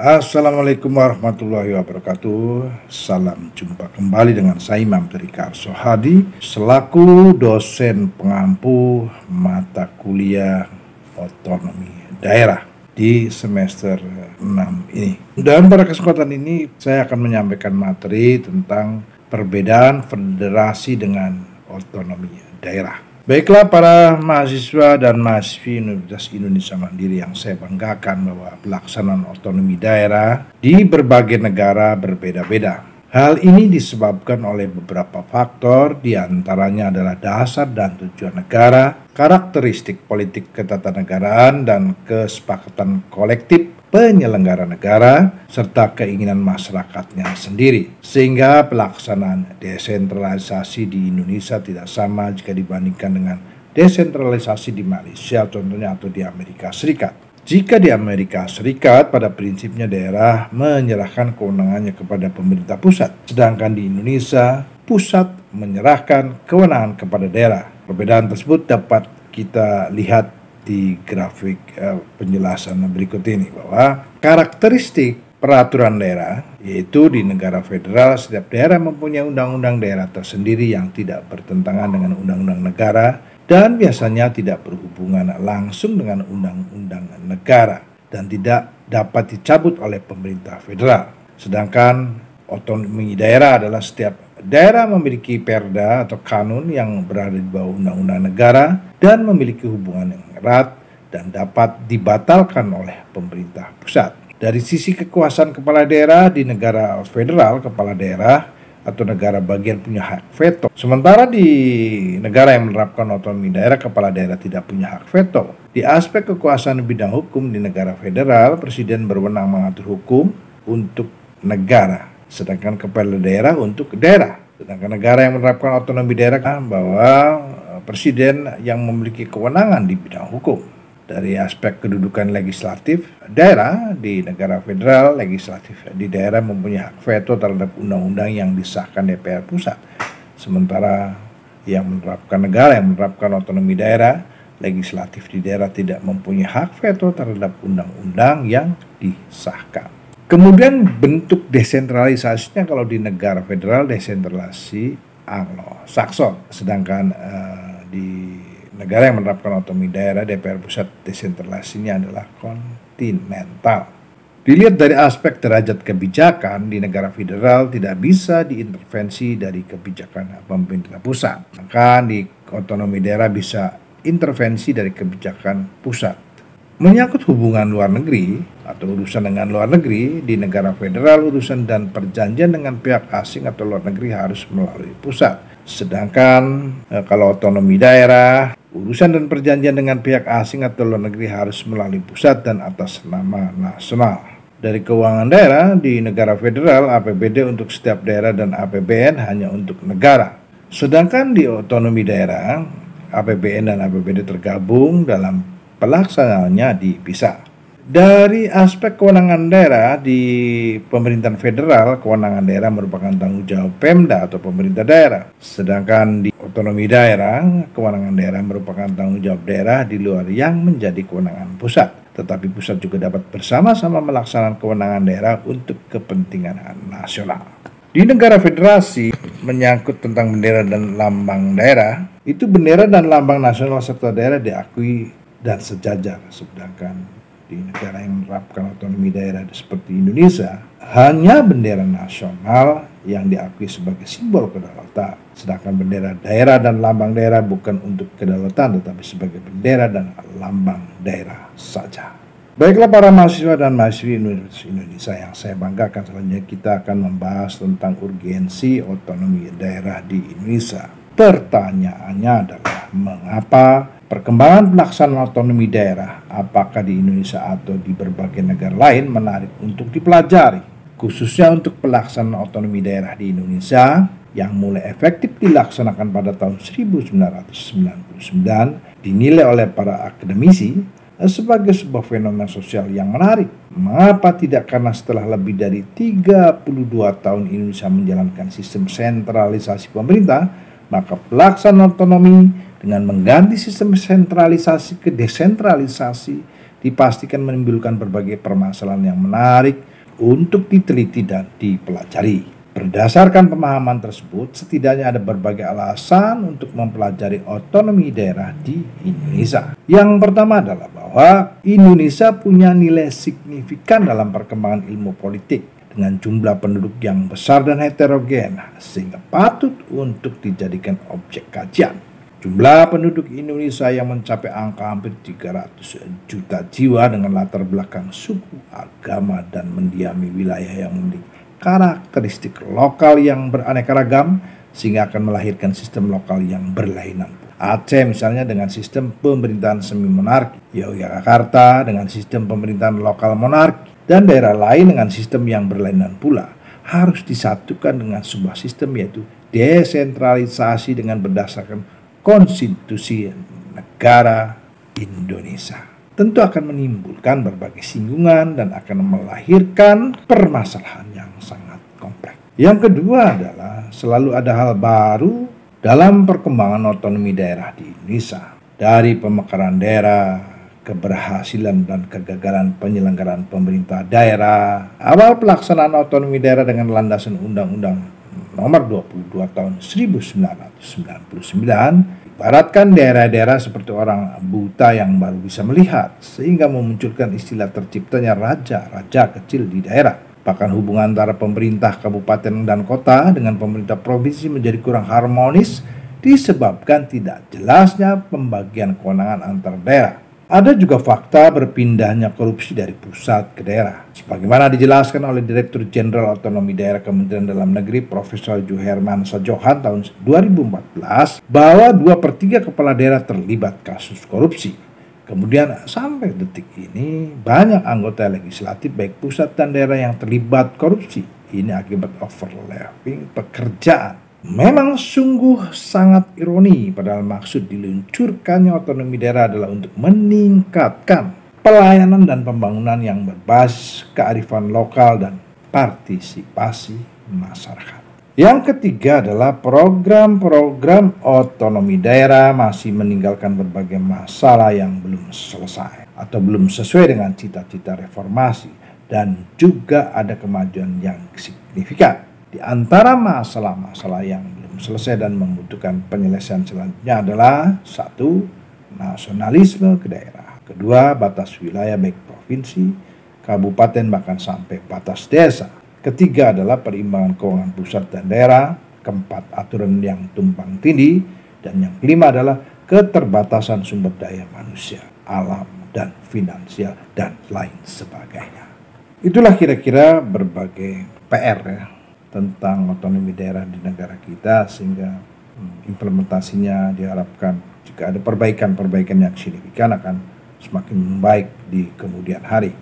Assalamualaikum warahmatullahi wabarakatuh. Salam jumpa kembali dengan saya Imam Trikarso Hadi selaku dosen pengampu mata kuliah otonomi daerah di semester 6 ini. Dan pada kesempatan ini saya akan menyampaikan materi tentang perbedaan federasi dengan otonomi daerah. Baiklah para mahasiswa dan mahasiswi Universitas Indonesia Mandiri yang saya banggakan bahwa pelaksanaan otonomi daerah di berbagai negara berbeda-beda. Hal ini disebabkan oleh beberapa faktor, diantaranya adalah dasar dan tujuan negara, karakteristik politik ketatanegaraan dan kesepakatan kolektif penyelenggara negara, serta keinginan masyarakatnya sendiri. Sehingga pelaksanaan desentralisasi di Indonesia tidak sama jika dibandingkan dengan desentralisasi di Malaysia contohnya atau di Amerika Serikat. Jika di Amerika Serikat pada prinsipnya daerah menyerahkan kewenangannya kepada pemerintah pusat, sedangkan di Indonesia pusat menyerahkan kewenangan kepada daerah. Perbedaan tersebut dapat kita lihat di grafik penjelasan berikut ini bahwa karakteristik peraturan daerah yaitu di negara federal setiap daerah mempunyai undang-undang daerah tersendiri yang tidak bertentangan dengan undang-undang negara dan biasanya tidak berhubungan langsung dengan undang-undang negara dan tidak dapat dicabut oleh pemerintah federal. Sedangkan otonomi daerah adalah setiap daerah memiliki perda atau kanun yang berada di bawah undang-undang negara dan memiliki hubungan yang erat dan dapat dibatalkan oleh pemerintah pusat. Dari sisi kekuasaan kepala daerah di negara federal, kepala daerah atau negara bagian punya hak veto. Sementara di negara yang menerapkan otonomi daerah, kepala daerah tidak punya hak veto. Di aspek kekuasaan bidang hukum di negara federal, presiden berwenang mengatur hukum untuk negara, sedangkan kepala daerah untuk daerah. Sedangkan negara yang menerapkan otonomi daerah bahwa presiden yang memiliki kewenangan di bidang hukum. Dari aspek kedudukan legislatif, daerah di negara federal, legislatif di daerah mempunyai hak veto terhadap undang-undang yang disahkan DPR pusat. Sementara negara yang menerapkan otonomi daerah, legislatif di daerah tidak mempunyai hak veto terhadap undang-undang yang disahkan. Kemudian bentuk desentralisasinya kalau di negara federal desentralisasi Anglo-Sakson, sedangkan di negara yang menerapkan otonomi daerah DPR pusat desentralisasinya adalah kontinental. Dilihat dari aspek derajat kebijakan di negara federal tidak bisa diintervensi dari kebijakan pemerintah pusat. Maka di otonomi daerah bisa intervensi dari kebijakan pusat. Menyangkut hubungan luar negeri atau urusan dengan luar negeri di negara federal, urusan dan perjanjian dengan pihak asing atau luar negeri harus melalui pusat. Sedangkan kalau otonomi daerah, urusan dan perjanjian dengan pihak asing atau luar negeri harus melalui pusat dan atas nama nasional. Dari keuangan daerah di negara federal, APBD untuk setiap daerah dan APBN hanya untuk negara. Sedangkan di otonomi daerah, APBN dan APBD tergabung dalam pelaksanaannya dipisah. Dari aspek kewenangan daerah di pemerintahan federal, kewenangan daerah merupakan tanggung jawab Pemda atau pemerintah daerah. Sedangkan di otonomi daerah, kewenangan daerah merupakan tanggung jawab daerah di luar yang menjadi kewenangan pusat. Tetapi pusat juga dapat bersama-sama melaksanakan kewenangan daerah untuk kepentingan nasional. Di negara federasi menyangkut tentang bendera dan lambang daerah, itu bendera dan lambang nasional serta daerah diakui dan sejajar. Sedangkan di negara yang menerapkan otonomi daerah seperti Indonesia, hanya bendera nasional yang diakui sebagai simbol kedaulatan. Sedangkan bendera daerah dan lambang daerah bukan untuk kedaulatan tetapi sebagai bendera dan lambang daerah saja. Baiklah para mahasiswa dan mahasiswi Universitas Indonesia yang saya banggakan, selanjutnya kita akan membahas tentang urgensi otonomi daerah di Indonesia. Pertanyaannya adalah mengapa perkembangan pelaksanaan otonomi daerah, apakah di Indonesia atau di berbagai negara lain, menarik untuk dipelajari, khususnya untuk pelaksanaan otonomi daerah di Indonesia yang mulai efektif dilaksanakan pada tahun 1999, dinilai oleh para akademisi sebagai sebuah fenomena sosial yang menarik. Mengapa tidak? Karena setelah lebih dari 32 tahun Indonesia menjalankan sistem sentralisasi pemerintah, maka pelaksanaan otonomi dengan mengganti sistem sentralisasi ke desentralisasi dipastikan menimbulkan berbagai permasalahan yang menarik untuk diteliti dan dipelajari. Berdasarkan pemahaman tersebut, setidaknya ada berbagai alasan untuk mempelajari otonomi daerah di Indonesia. Yang pertama adalah bahwa Indonesia punya nilai signifikan dalam perkembangan ilmu politik dengan jumlah penduduk yang besar dan heterogen, sehingga patut untuk dijadikan objek kajian. Jumlah penduduk Indonesia yang mencapai angka hampir 300 juta jiwa dengan latar belakang suku, agama, dan mendiami wilayah yang memiliki karakteristik lokal yang beraneka ragam sehingga akan melahirkan sistem lokal yang berlainan. Aceh misalnya dengan sistem pemerintahan semi monarki, Yogyakarta dengan sistem pemerintahan lokal monarki, dan daerah lain dengan sistem yang berlainan pula harus disatukan dengan sebuah sistem yaitu desentralisasi dengan berdasarkan konstitusi negara Indonesia. Tentu akan menimbulkan berbagai singgungan dan akan melahirkan permasalahan yang sangat kompleks. Yang kedua adalah selalu ada hal baru dalam perkembangan otonomi daerah di Indonesia. Dari pemekaran daerah, keberhasilan dan kegagalan penyelenggaraan pemerintah daerah, awal pelaksanaan otonomi daerah dengan landasan Undang-Undang Nomor 22 Tahun 1999, ibaratkan daerah-daerah seperti orang buta yang baru bisa melihat, sehingga memunculkan istilah terciptanya raja-raja kecil di daerah. Bahkan hubungan antara pemerintah kabupaten dan kota dengan pemerintah provinsi menjadi kurang harmonis disebabkan tidak jelasnya pembagian kewenangan antar daerah. Ada juga fakta berpindahnya korupsi dari pusat ke daerah. Sebagaimana dijelaskan oleh Direktur Jenderal Otonomi Daerah Kementerian Dalam Negeri Profesor Juherman Sajohan tahun 2014 bahwa 2/3 kepala daerah terlibat kasus korupsi. Kemudian sampai detik ini banyak anggota legislatif baik pusat dan daerah yang terlibat korupsi. Ini akibat overlapping pekerjaan. Memang sungguh sangat ironi, padahal maksud diluncurkannya otonomi daerah adalah untuk meningkatkan pelayanan dan pembangunan yang berbasis kearifan lokal dan partisipasi masyarakat. Yang ketiga adalah program-program otonomi daerah masih meninggalkan berbagai masalah yang belum selesai atau belum sesuai dengan cita-cita reformasi, dan juga ada kemajuan yang signifikan. Di antara masalah-masalah yang belum selesai dan membutuhkan penyelesaian selanjutnya adalah: 1. Nasionalisme ke daerah. 2. Batas wilayah baik provinsi, kabupaten, bahkan sampai batas desa. 3. adalah perimbangan keuangan pusat dan daerah. 4. Aturan yang tumpang tindih. Dan yang 5 adalah keterbatasan sumber daya manusia, alam, dan finansial, dan lain sebagainya. Itulah kira-kira berbagai PR ya tentang otonomi daerah di negara kita, sehingga implementasinya diharapkan jika ada perbaikan-perbaikan yang signifikan akan semakin membaik di kemudian hari.